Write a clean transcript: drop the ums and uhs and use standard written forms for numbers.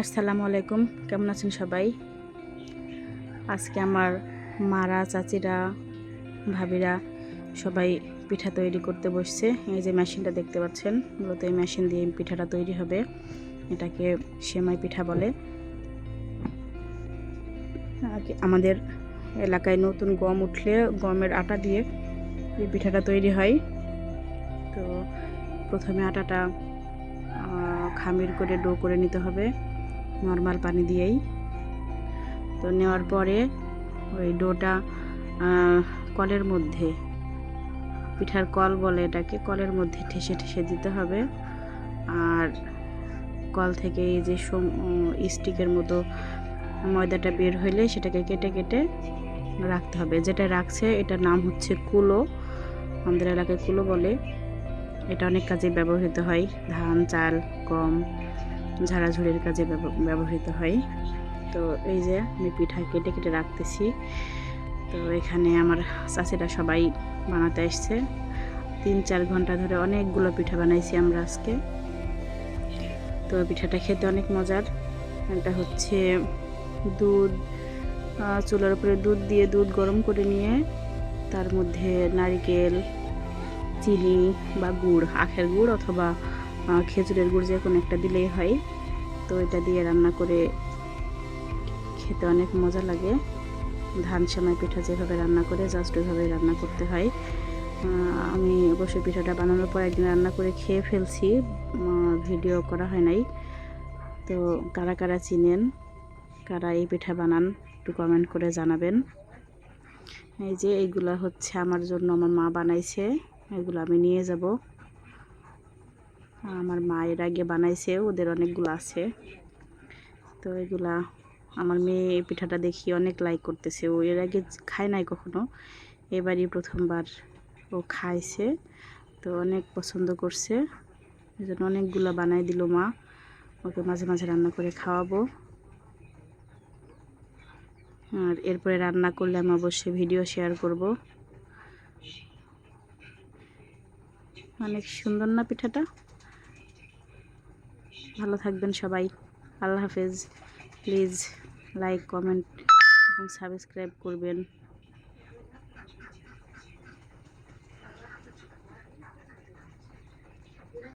আসসালামু আলাইকুম, কেমন আছেন সবাই? আজকে আমার মারা, চাচিরা, ভাবিরা সবাই পিঠা তৈরি করতে বসছে। এই যে মেশিনটা দেখতে পাচ্ছেন, মূলত এই মেশিন দিয়ে পিঠাটা তৈরি হবে। এটাকে সেমাই পিঠা বলে। আমাদের এলাকায় নতুন গম উঠলে গমের আটা দিয়ে এই পিঠাটা তৈরি হয়। তো প্রথমে আটাটা খামির করে ডো করে নিতে হবে নর্মাল পানি দিয়েই। তো নেওয়ার পরে ওই ডোটা কলের মধ্যে, পিঠার কল বলে এটাকে, কলের মধ্যে ঠেসে ঠেসে দিতে হবে। আর কল থেকে এই যে স্টিকের মতো ময়দাটা বের হইলে সেটাকে কেটে কেটে রাখতে হবে। যেটা রাখছে এটার নাম হচ্ছে কুলো, আমাদের এলাকায় কুলো বলে। এটা অনেক কাজে ব্যবহৃত হয়, ধান, চাল, গম ঝাড়াঝুড়ির কাজে ব্যবহৃত হয়। তো এই যে আমি পিঠা কেটে কেটে রাখতেছি। তো এখানে আমার চাচিরা সবাই বানাতে আসছে। 3-4 ঘন্টা ধরে অনেকগুলো পিঠা বানাইছি আমরা আজকে। তো পিঠাটা খেতে অনেক মজার। এটা হচ্ছে দুধ, চুলার উপরে দুধ দিয়ে দুধ গরম করে নিয়ে তার মধ্যে নারকেল, চিনি বা গুড়, আখের গুড় অথবা খেজুরের গুড়, যে কোনো একটা দিলেই হয়। তো এটা দিয়ে রান্না করে খেতে অনেক মজা লাগে। ধান সেমাই পিঠা যেভাবে রান্না করে জাস্ট ওইভাবে রান্না করতে হয়। আমি অবশ্যই পিঠাটা বানানোর পর একদিন রান্না করে খেয়ে ফেলছি, ভিডিও করা হয় নাই। তো কারা কারা চিনেন, কারা এই পিঠা বানান, একটু কমেন্ট করে জানাবেন। এই যে এইগুলা হচ্ছে আমার জন্য আমার মা বানাইছে, এগুলো আমি নিয়ে যাব। আমার মা এর আগে বানাইছে, ওদের অনেকগুলো আছে। তো এগুলা আমার মেয়ে এই পিঠাটা দেখি অনেক লাইক করতেছে। ও এর আগে খায় নাই কখনো, এবারই প্রথমবার ও খাইছে। তো অনেক পছন্দ করছে, এই জন্য অনেকগুলো বানাই দিল মা। ওকে মাঝে মাঝে রান্না করে খাওয়াবো। আর এরপরে রান্না করলে আমি অবশ্যই ভিডিও শেয়ার করব। অনেক সুন্দর না পিঠাটা? ভালো থাকবেন সবাই, আল্লাহ হাফেজ। প্লিজ লাইক, কমেন্ট এবং সাবস্ক্রাইব করবেন।